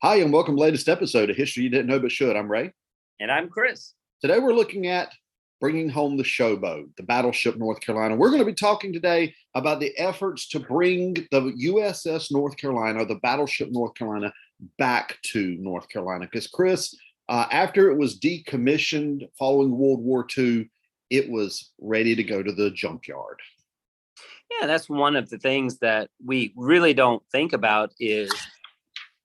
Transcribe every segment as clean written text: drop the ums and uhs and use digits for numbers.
Hi, and welcome to the latest episode of History You Didn't Know But Should. I'm Ray. And I'm Chris. Today we're looking at bringing home the Showboat, the Battleship North Carolina. We're going to be talking today about the efforts to bring the USS North Carolina, the Battleship North Carolina, back to North Carolina. Because Chris, after it was decommissioned following World War II, it was ready to go to the junkyard. Yeah, that's one of the things that we really don't think about is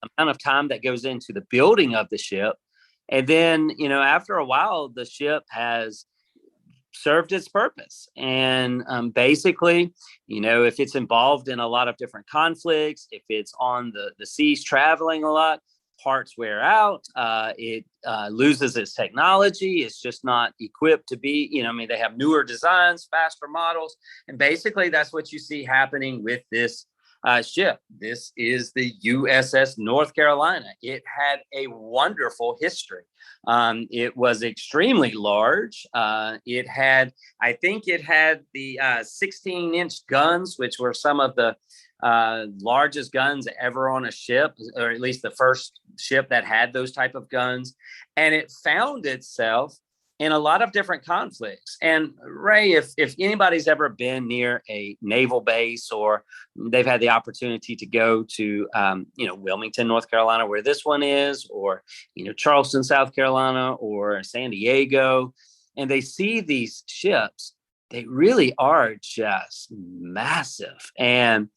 the amount of time that goes into the building of the ship. And then, after a while, the ship has served its purpose. And basically, if it's involved in a lot of different conflicts, if it's on the seas traveling a lot, parts wear out, it loses its technology. It's just not equipped to be, they have newer designs, faster models. And basically that's what you see happening with this ship. This is the USS North Carolina. It had a wonderful history. It was extremely large. It had the 16-inch guns, which were some of the largest guns ever on a ship, or at least the first ship that had those type of guns. And it found itself in a lot of different conflicts. And Ray, if anybody's ever been near a naval base, or they've had the opportunity to go to, Wilmington, North Carolina, where this one is, or, Charleston, South Carolina, or San Diego, and they see these ships, they really are just massive. And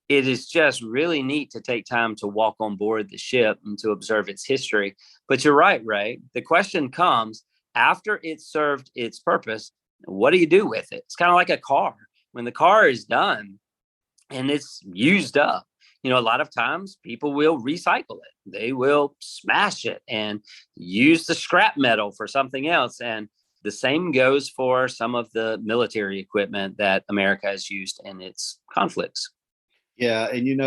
it is just really neat to take time to walk on board the ship and to observe its history. But you're right, Ray. The question comes, after it served its purpose, what do you do with it? It's kind of like a car. When the car is done and it's used up, a lot of times people will recycle it. They will smash it and use the scrap metal for something else. And the same goes for some of the military equipment that America has used in its conflicts. Yeah, and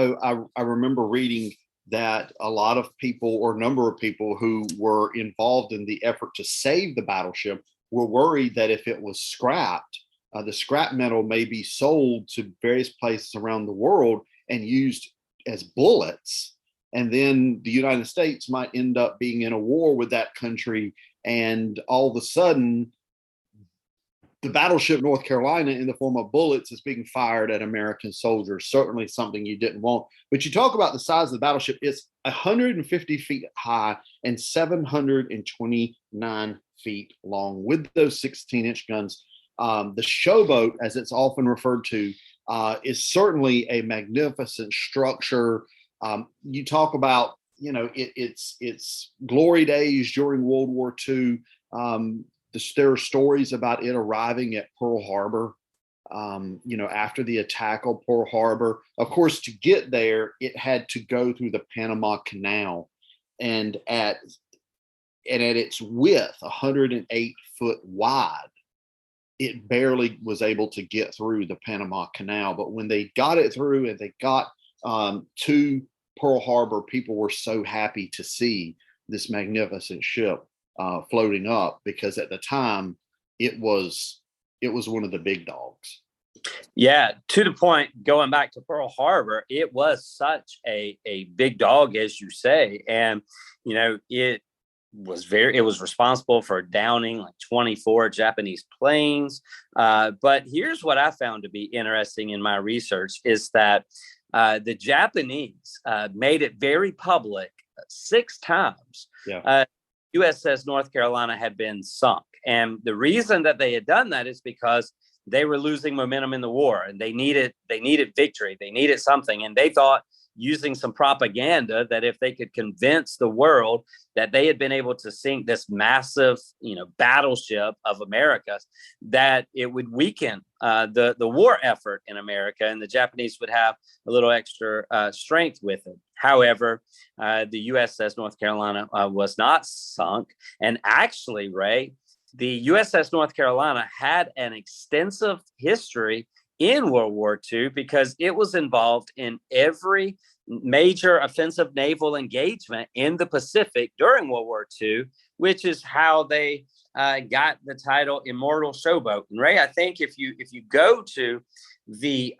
I remember reading that a lot of people, or a number of people who were involved in the effort to save the battleship, were worried that if it was scrapped, the scrap metal may be sold to various places around the world and used as bullets. And then the United States might end up being in a war with that country. And all of a sudden, the Battleship North Carolina, in the form of bullets, is being fired at American soldiers. Certainly something you didn't want. But you talk about the size of the battleship. It's 150 feet high and 729 feet long with those 16-inch guns. The Showboat, as it's often referred to, is certainly a magnificent structure. You talk about, its glory days during World War II. There are stories about it arriving at Pearl Harbor, after the attack on Pearl Harbor. Of course, to get there, it had to go through the Panama Canal, and at its width, 108 foot wide, it barely was able to get through the Panama Canal. But when they got it through and they got to Pearl Harbor, people were so happy to see this magnificent ship floating up, because at the time it was one of the big dogs. Yeah, to the point, going back to Pearl Harbor, it was such a big dog, as you say. And, it was responsible for downing like 24 Japanese planes. But here's what I found to be interesting in my research is that the Japanese made it very public 6 times. Yeah. USS North Carolina had been sunk. And the reason that they had done that is because they were losing momentum in the war, and they needed victory. They needed something. And they thought, using some propaganda, that if they could convince the world that they had been able to sink this massive, battleship of America, that it would weaken the war effort in America, and the Japanese would have a little extra strength with it. However, the USS North Carolina was not sunk. And actually, Ray, the USS North Carolina had an extensive history in World War II, because it was involved in every major offensive naval engagement in the Pacific during World War II, which is how they got the title Immortal Showboat. And Ray, I think if you go to the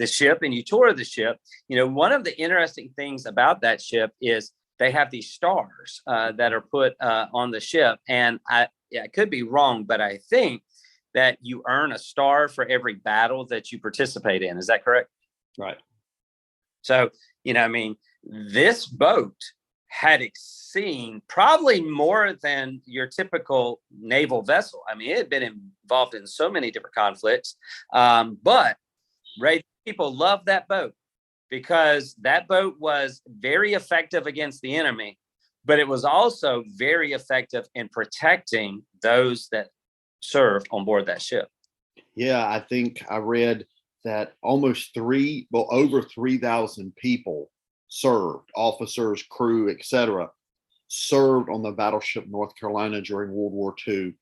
ship and you tour the ship, one of the interesting things about that ship is they have these stars that are put on the ship. And I could be wrong, but I think that you earn a star for every battle that you participate in. Is that correct? Right. So, I mean, this boat had seen probably more than your typical naval vessel. I mean, it had been involved in so many different conflicts. But Ray, people loved that boat because that boat was very effective against the enemy, but it was also very effective in protecting those that served on board that ship. Yeah, I think I read that over 3,000 people served, officers, crew, etc., served on the Battleship North Carolina during World War II,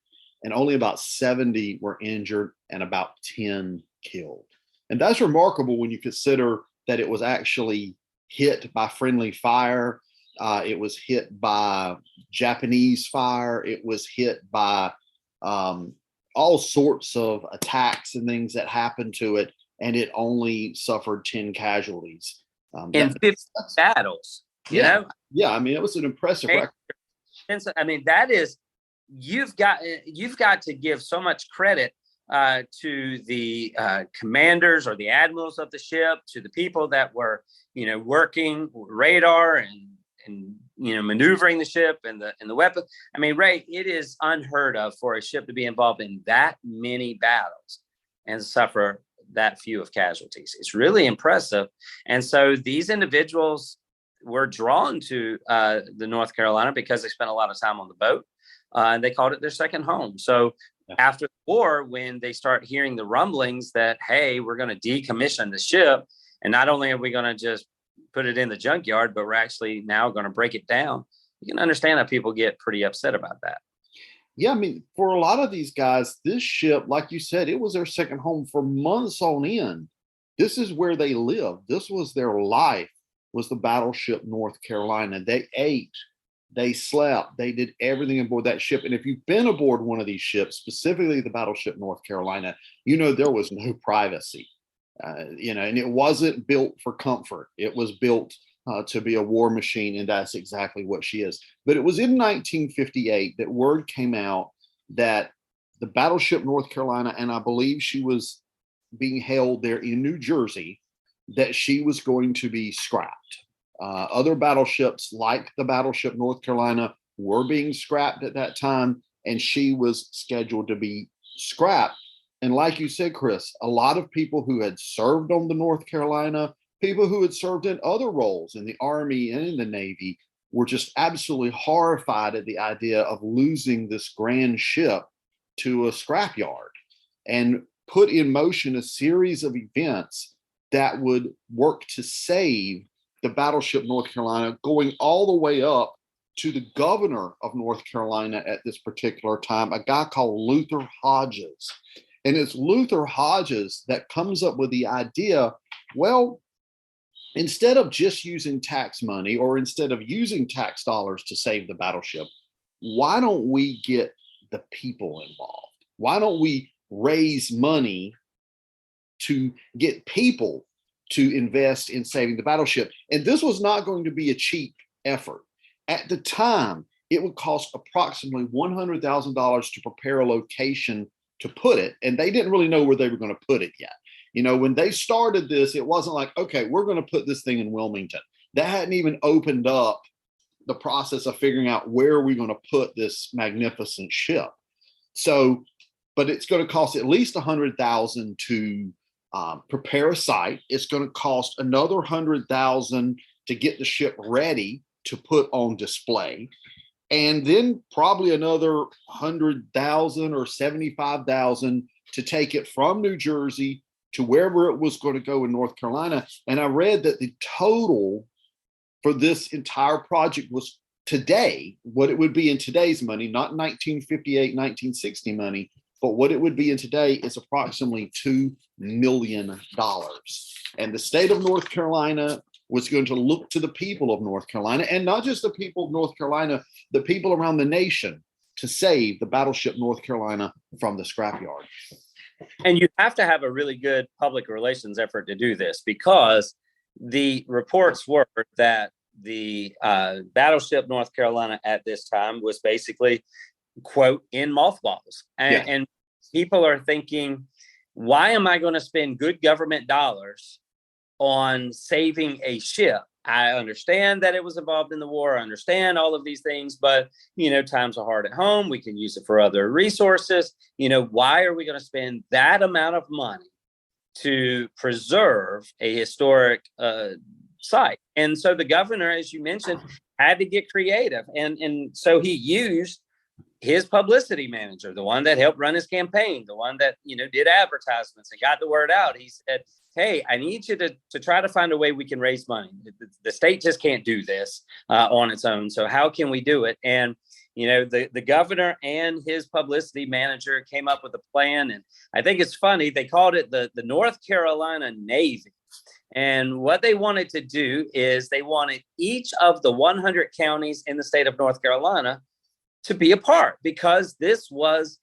and only about 70 were injured and about 10 killed. And that's remarkable when you consider that it was actually hit by friendly fire. It was hit by Japanese fire. It was hit by all sorts of attacks and things that happened to it, and it only suffered 10 casualties. In 50 battles, you know? Yeah, I mean, it was an impressive record. I mean, that is, you've got to give so much credit to the commanders or the admirals of the ship, to the people that were, working radar and maneuvering the ship and the weapons. I mean, Ray, it is unheard of for a ship to be involved in that many battles and suffer that few of casualties. It's really impressive. And so these individuals were drawn to the North Carolina because they spent a lot of time on the boat, and they called it their second home. So after the war, when they start hearing the rumblings that, hey, we're going to decommission the ship, and not only are we going to just put it in the junkyard, but we're actually now going to break it down, you can understand how people get pretty upset about that. Yeah, I mean, for a lot of these guys, this ship, like you said, it was their second home for months on end. This is where they lived. This was their life, was the Battleship North Carolina. They ate, they slept, they did everything aboard that ship. And if you've been aboard one of these ships, specifically the Battleship North Carolina, there was no privacy. And it wasn't built for comfort. It was built to be a war machine, and that's exactly what she is. But it was in 1958 that word came out that the Battleship North Carolina, and I believe she was being held there in New Jersey, that she was going to be scrapped. Other battleships like the Battleship North Carolina were being scrapped at that time, and she was scheduled to be scrapped. And like you said, Chris, a lot of people who had served on the North Carolina, people who had served in other roles in the Army and in the Navy, were just absolutely horrified at the idea of losing this grand ship to a scrapyard, and put in motion a series of events that would work to save the Battleship North Carolina, going all the way up to the governor of North Carolina at this particular time, a guy called Luther Hodges. And it's Luther Hodges that comes up with the idea, well, instead of just using tax money, or instead of using tax dollars to save the battleship, why don't we get the people involved? Why don't we raise money to get people to invest in saving the battleship? And this was not going to be a cheap effort. At the time, it would cost approximately $100,000 to prepare a location to put it, and they didn't really know where they were going to put it yet. When they started this, it wasn't like, okay, we're going to put this thing in Wilmington. That hadn't even opened up the process of figuring out where we're going to put this magnificent ship. So, but it's going to cost at least $100,000 to prepare a site. It's going to cost another $100,000 to get the ship ready to put on display. And then probably another $100,000 or $75,000 to take it from New Jersey to wherever it was going to go in North Carolina. And I read that the total for this entire project was today, what it would be in today's money, not 1958, 1960 money, but what it would be in today is approximately $2 million. And the state of North Carolina was going to look to the people of North Carolina, and not just the people of North Carolina, the people around the nation, to save the Battleship North Carolina from the scrapyard. And you have to have a really good public relations effort to do this, because the reports were that the Battleship North Carolina at this time was basically, quote, in mothballs. And people are thinking, why am I going to spend good government dollars on saving a ship? I understand that it was involved in the war. I understand all of these things, but, times are hard at home. We can use it for other resources. Why are we going to spend that amount of money to preserve a historic site? And so the governor, as you mentioned, had to get creative. And so he used his publicity manager, the one that helped run his campaign, the one that, did advertisements and got the word out. He said, hey, I need you to try to find a way we can raise money. The state just can't do this on its own. So how can we do it? And, the governor and his publicity manager came up with a plan. And I think it's funny, they called it the North Carolina Navy. And what they wanted to do is they wanted each of the 100 counties in the state of North Carolina to be a part, because this was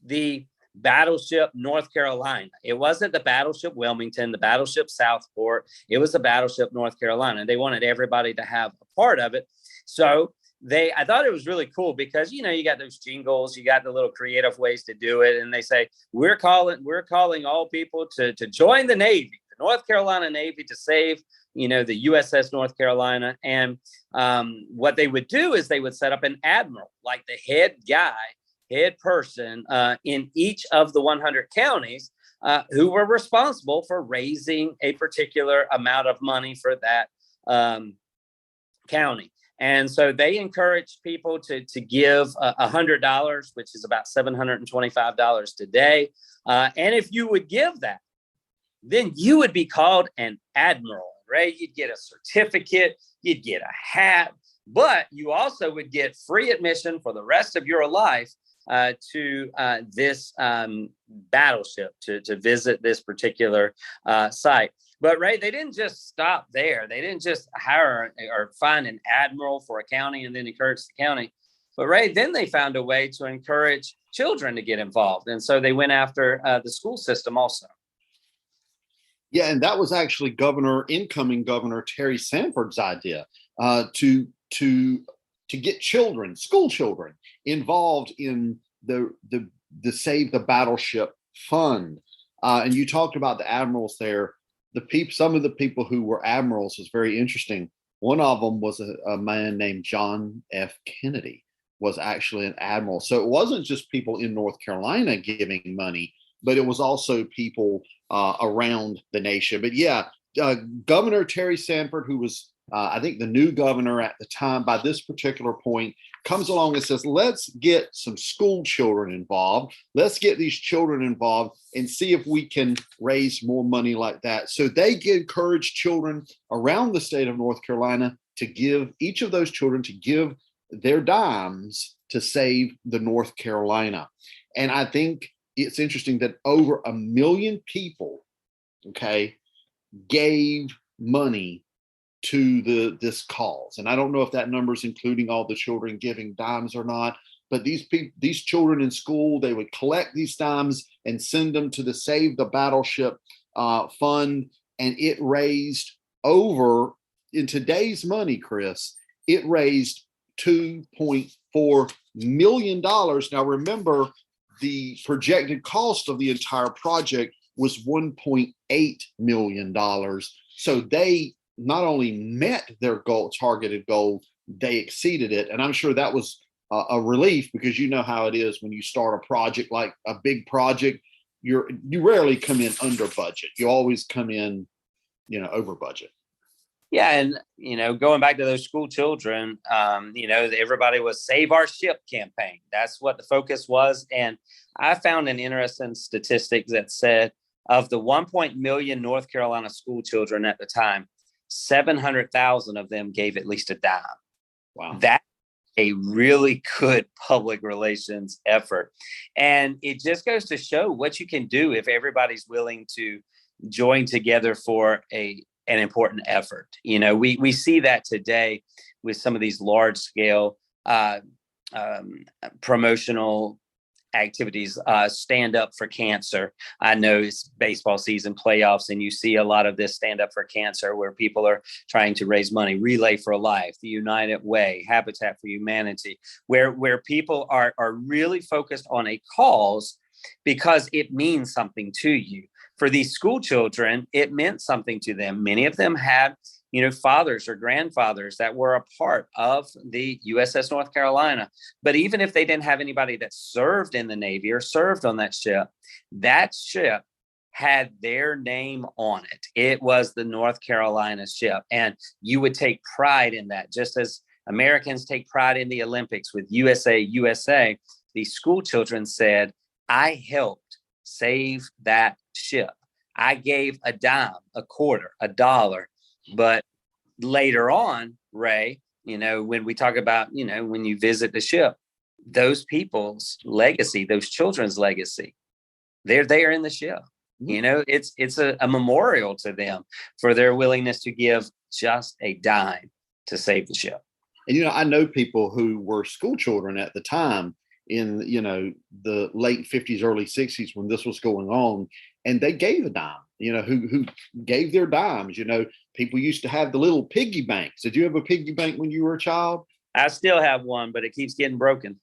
the Battleship North Carolina. It wasn't the Battleship Wilmington, the Battleship Southport. It was the Battleship North Carolina. They wanted everybody to have a part of it. So I thought it was really cool because, you got those jingles, you got the little creative ways to do it. And they say, we're calling all people to join the Navy, the North Carolina Navy, to save, the USS North Carolina. And what they would do is they would set up an admiral, like the head person in each of the 100 counties who were responsible for raising a particular amount of money for that county. And so they encouraged people to give $100, which is about $725 today. And if you would give that, then you would be called an admiral, right? You'd get a certificate, you'd get a hat, but you also would get free admission for the rest of your life to this battleship, to visit this particular site. But Ray, they didn't just stop there. They didn't just hire or find an admiral for a county and then encourage the county. But Ray, then they found a way to encourage children to get involved. And so they went after the school system also. Yeah, and that was actually incoming Governor Terry Sanford's idea to get school children, involved in the Save the Battleship Fund. And you talked about the admirals there. Some of the people who were admirals was very interesting. One of them was a man named John F. Kennedy, was actually an admiral. So it wasn't just people in North Carolina giving money, but it was also people around the nation. But yeah, Governor Terry Sanford, who was, I think, the new governor at the time by this particular point, comes along and says, let's get some school children involved. Let's get these children involved and see if we can raise more money like that. So they encourage children around the state of North Carolina to give, each of those children to give their dimes to save the North Carolina. And I think it's interesting that over 1 million people, gave money to this cause. And I don't know if that number is including all the children giving dimes or not, but these children in school, they would collect these dimes and send them to the Save the Battleship Fund. And it raised in today's money, Chris, it raised $2.4 million. Now, remember, the projected cost of the entire project was $1.8 million. So they not only met their targeted goal, they exceeded it. And I'm sure that was a relief, because you know how it is when you start a project, like a big project, you rarely come in under budget. You always come in, over budget. Yeah. And, going back to those school children, everybody was Save Our Ship campaign. That's what the focus was. And I found an interesting statistic that said of the 1 million North Carolina school children at the time, 700,000 of them gave at least a dime. Wow. That's a really good public relations effort. And it just goes to show what you can do if everybody's willing to join together for an important effort. We see that today with some of these large scale promotional activities, stand up for cancer. I know it's baseball season, playoffs, and you see a lot of this stand up for cancer where people are trying to raise money. Relay for Life, the United Way, Habitat for Humanity, where people are really focused on a cause because it means something to you. For these school children, it meant something to them. Many of them had fathers or grandfathers that were a part of the USS North Carolina. But even if they didn't have anybody that served in the Navy or served on that ship had their name on it. It was the North Carolina ship. And you would take pride in that, just as Americans take pride in the Olympics with USA, USA. These school children said, I helped save that ship. I gave a dime, a quarter, a dollar. But later on, Ray, when we talk about, when you visit the ship, those people's legacy, those children's legacy, they're there in the ship. It's a memorial to them for their willingness to give just a dime to save the ship. And, I know people who were school children at the time in, the late 50s, early 60s when this was going on, and they gave a dime, who gave their dimes. People used to have the little piggy banks. Did you have a piggy bank when you were a child? I still have one, but it keeps getting broken.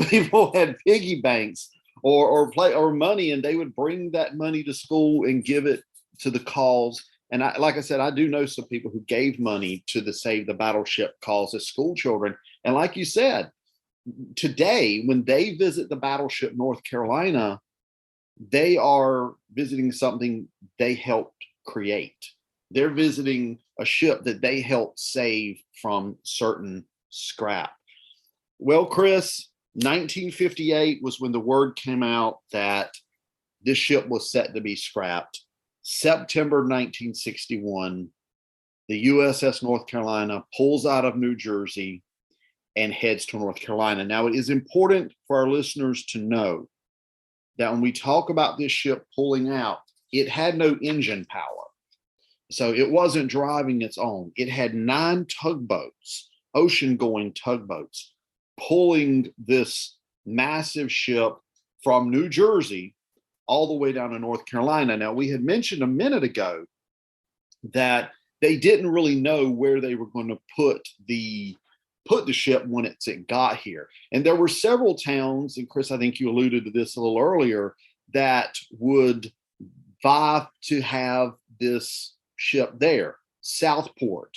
People had piggy banks or money, and they would bring that money to school and give it to the cause. And like I said, I do know some people who gave money to the Save the Battleship cause as school children. And like you said, today, when they visit the Battleship North Carolina, they are visiting something they helped create. They're visiting a ship that they helped save from certain scrap. Well, Chris, 1958 was when the word came out that this ship was set to be scrapped. September 1961, the USS North Carolina pulls out of New Jersey and heads to North Carolina. Now, it is important for our listeners to know that when we talk about this ship pulling out, it had no engine power. So it wasn't driving its own. It had 9 tugboats, ocean-going tugboats, pulling this massive ship from New Jersey all the way down to North Carolina. Now, we had mentioned a minute ago that they didn't really know where they were going to put the ship when it got here. And there were several towns, and Chris, I think you alluded to this a little earlier, that would vie to have this ship there. Southport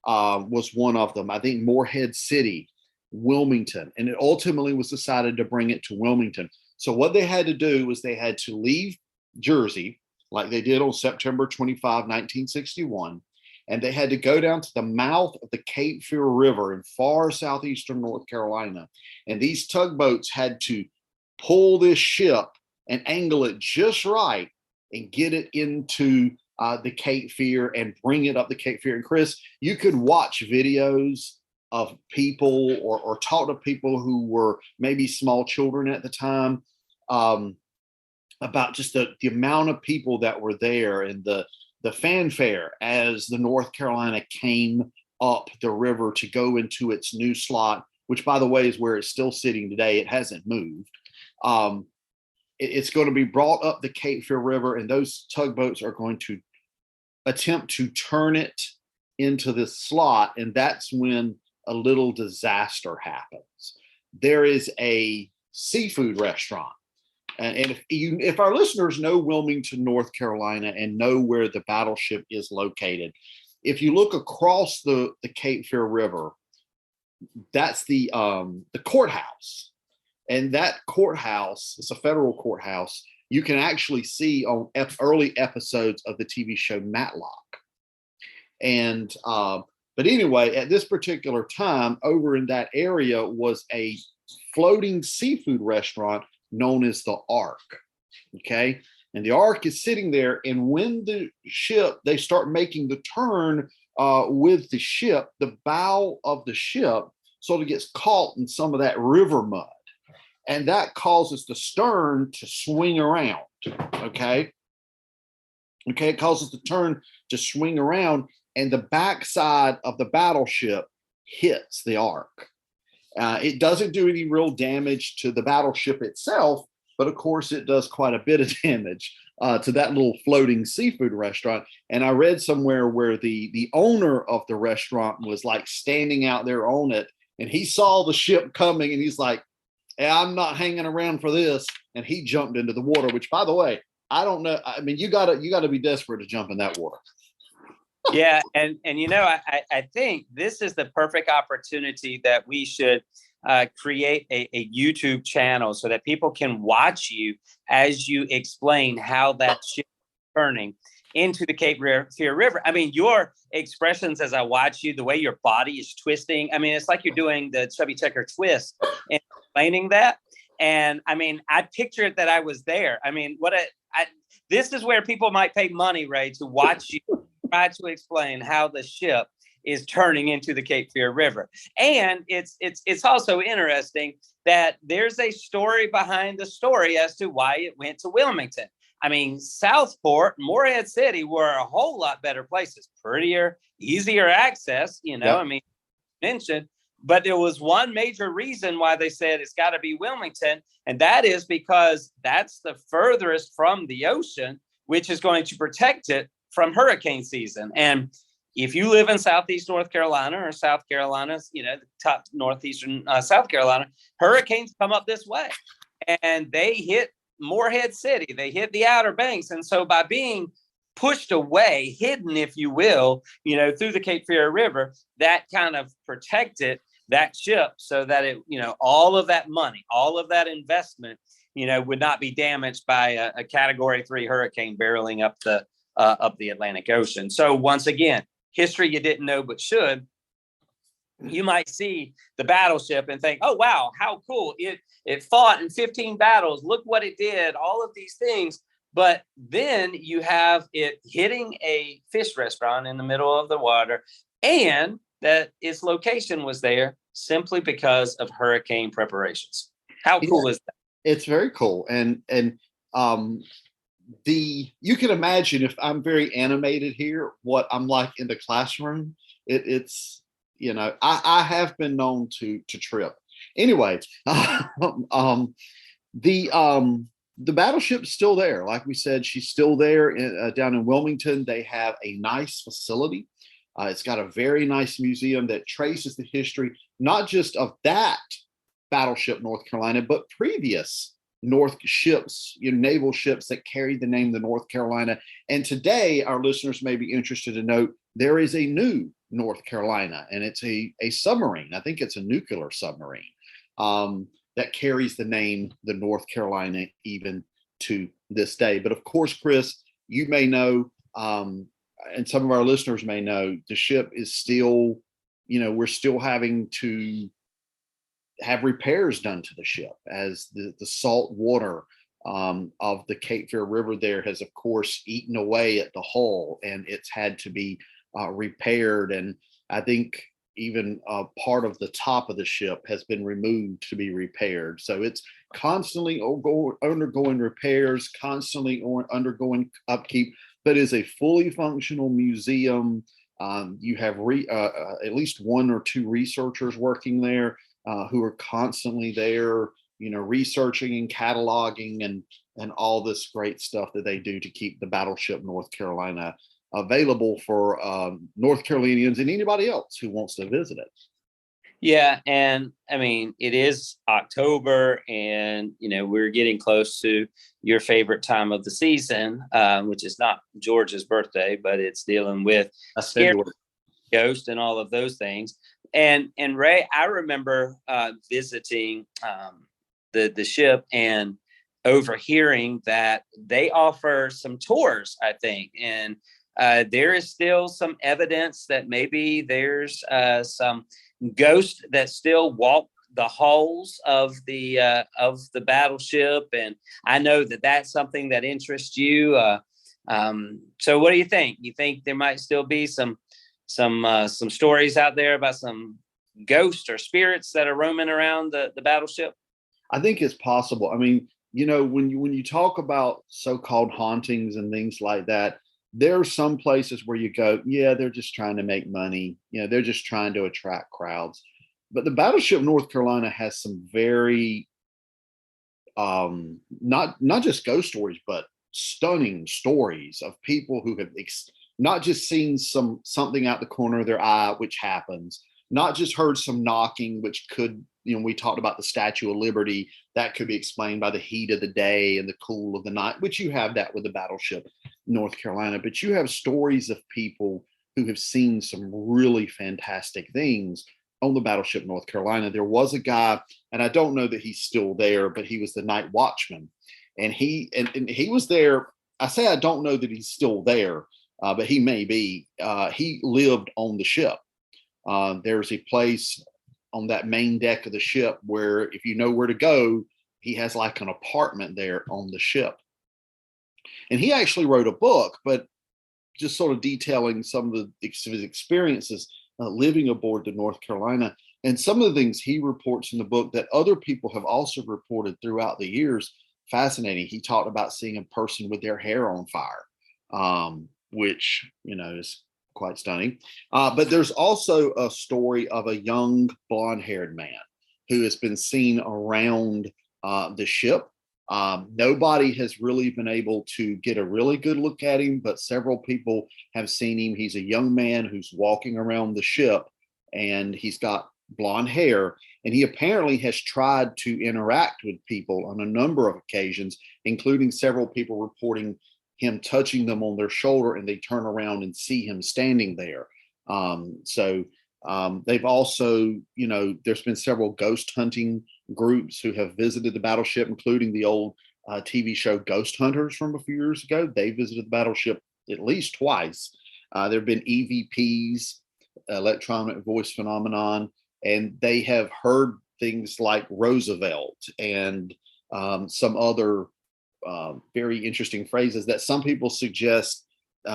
was one of them. I think Morehead City, Wilmington, and it ultimately was decided to bring it to Wilmington. So what they had to do was they had to leave Jersey, like they did on September 25, 1961, and they had to go down to the mouth of the Cape Fear River in far southeastern North Carolina. And these tugboats had to pull this ship and angle it just right and get it into the Cape Fear and bring it up the Cape Fear. And Chris, you could watch videos of people or talk to people who were maybe small children at the time about just the amount of people that were there and the fanfare as the North Carolina came up the river to go into its new slot, which, by the way, is where it's still sitting today. It hasn't moved. It's going to be brought up the Cape Fear River, and those tugboats are going to attempt to turn it into this slot, and that's when a little disaster happens. There is a seafood restaurant. And if our listeners know Wilmington, North Carolina, and know where the battleship is located, if you look across the Cape Fear River, that's the courthouse. And that courthouse, it's a federal courthouse, you can actually see on early episodes of the TV show Matlock. And but anyway, at this particular time, over in that area was a floating seafood restaurant known as the Ark. Okay. And the Ark is sitting there. And when the ship, they start making the turn with the ship, the bow of the ship sort of gets caught in some of that river mud. And that causes the stern to swing around. Okay. Okay. It causes the turn to swing around, and the backside of the battleship hits the Ark. It doesn't do any real damage to the battleship itself, but of course it does quite a bit of damage to that little floating seafood restaurant. And I read somewhere where the owner of the restaurant was like standing out there on it, and he saw the ship coming, and he's like, hey, I'm not hanging around for this. And he jumped into the water, which, by the way, I don't know. I mean, you gotta be desperate to jump in that water. Yeah, and I think this is the perfect opportunity that we should create a YouTube channel so that people can watch you as you explain how that ship is turning into the Cape Fear River. I mean, your expressions as I watch you, the way your body is twisting. I mean, it's like you're doing the Chubby Checker twist and explaining that. And I mean, I pictured that I was there. I mean, this is where people might pay money, Ray, to watch you try to explain how the ship is turning into the Cape Fear River. And it's also interesting that there's a story behind the story as to why it went to Wilmington. I mean, Southport, Morehead City were a whole lot better places, prettier, easier access, Yep. I mean, mentioned, but there was one major reason why they said it's got to be Wilmington. And that is because that's the furthest from the ocean, which is going to protect it from hurricane season. And if you live in Southeast North Carolina or South Carolina's, the top northeastern South Carolina, hurricanes come up this way and they hit Morehead City, they hit the Outer Banks. And so by being pushed away, hidden, if you will, through the Cape Fear River, that kind of protected that ship so that it, all of that money, all of that investment, would not be damaged by a Category 3 hurricane barreling up the Atlantic Ocean. So once again, history you didn't know but should. You might see the battleship and think, oh, wow, how cool. It fought in 15 battles. Look what it did, all of these things. But then you have it hitting a fish restaurant in the middle of the water, and that its location was there simply because of hurricane preparations. How cool is that? It's very cool. And you can imagine, if I'm very animated here, what I'm like in the classroom. It's I have been known to trip. Anyway, the battleship's still there. Like we said, she's still there down in Wilmington. They have a nice facility. It's got a very nice museum that traces the history, not just of that Battleship North Carolina, but previous naval ships that carried the name the North Carolina. And today, our listeners may be interested to note there is a new North Carolina, and it's a submarine. I think it's a nuclear submarine that carries the name the North Carolina even to this day. But of course, Chris, you may know, and some of our listeners may know, the ship is still, we're still having to have repairs done to the ship as the salt water of the Cape Fear River there has, of course, eaten away at the hull, and it's had to be repaired. And I think even part of the top of the ship has been removed to be repaired. So it's constantly undergoing repairs, constantly undergoing upkeep, but is a fully functional museum. You have at least one or two researchers working there who are constantly there, researching and cataloging and all this great stuff that they do to keep the Battleship North Carolina available for North Carolinians and anybody else who wants to visit it. Yeah, and I mean, it is October, and we're getting close to your favorite time of the season, which is not George's birthday, but it's dealing with scary ghost and all of those things. And Ray, I remember visiting the ship and overhearing that they offer some tours, I think, and there is still some evidence that maybe there's some ghosts that still walk the halls of the battleship, and I know that that's something that interests you. So, what do you think? You think there might still be some stories out there about some ghosts or spirits that are roaming around the battleship? I think it's possible. I mean, when you talk about so-called hauntings and things like that, there are some places where you go, yeah, they're just trying to make money. They're just trying to attract crowds. But the Battleship North Carolina has some very not just ghost stories, but stunning stories of people who have not just seen something out the corner of their eye, which happens, not just heard some knocking, which could, we talked about the Statue of Liberty, that could be explained by the heat of the day and the cool of the night, which you have that with the Battleship North Carolina, but you have stories of people who have seen some really fantastic things on the Battleship North Carolina. There was a guy, and I don't know that he's still there, but he was the night watchman, and he was there. I say I don't know that he's still there, but he may be. He lived on the ship. There's a place on that main deck of the ship where, if you know where to go, he has like an apartment there on the ship. And he actually wrote a book, but just sort of detailing some of his experiences living aboard the North Carolina. And some of the things he reports in the book that other people have also reported throughout the years, fascinating. He talked about seeing a person with their hair on fire, which, is quite stunning. But there's also a story of a young blonde-haired man who has been seen around the ship. Nobody has really been able to get a really good look at him, but several people have seen him. He's a young man who's walking around the ship, and he's got blonde hair, and he apparently has tried to interact with people on a number of occasions, including several people reporting him touching them on their shoulder, and they turn around and see him standing there. They've also, there's been several ghost hunting groups who have visited the battleship, including the old TV show Ghost Hunters from a few years ago. They visited the battleship at least twice. There have been EVPs, electronic voice phenomenon, and they have heard things like Roosevelt and some other very interesting phrases that some people suggest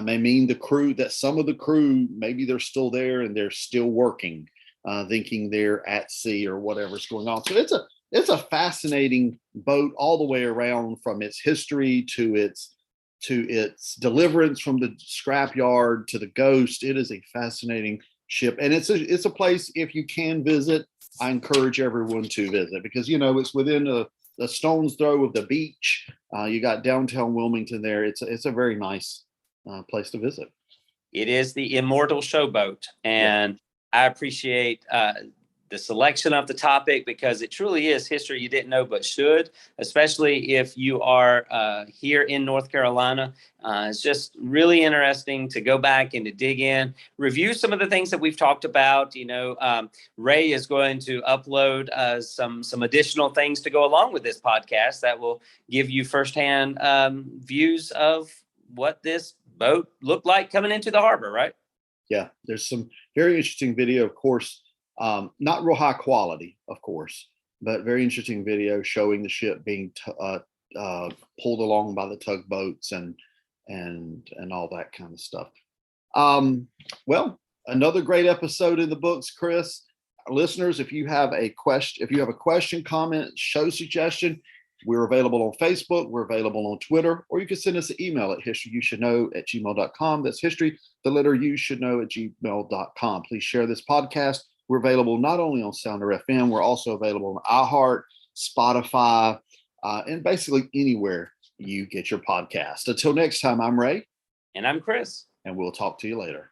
may mean that some of the crew, maybe they're still there and they're still working, thinking they're at sea or whatever's going on. So it's a fascinating boat all the way around, from its history to its deliverance from the scrapyard to the ghost. It is a fascinating ship, and it's a place, if you can visit, I encourage everyone to visit, because it's within a stone's throw of the beach. You got downtown Wilmington there. It's a very nice place to visit. It is the immortal Showboat, and I appreciate the selection of the topic, because it truly is history you didn't know but should, especially if you are here in North Carolina. It's just really interesting to go back and to dig in, review some of the things that we've talked about. Ray is going to upload some additional things to go along with this podcast that will give you firsthand views of what this boat looked like coming into the harbor, right? Yeah, there's some very interesting video, of course. Not real high quality, of course, but very interesting video showing the ship being pulled along by the tugboats and all that kind of stuff. Well, another great episode in the books, Chris. Listeners, if you have a question, comment, show suggestion, we're available on Facebook, we're available on Twitter, or you can send us an email at historyoushouldknow@gmail.com. That's history, the letter you should know @gmail.com. Please share this podcast. We're available not only on Sounder FM, we're also available on iHeart, Spotify, and basically anywhere you get your podcast. Until next time, I'm Ray. And I'm Chris. And we'll talk to you later.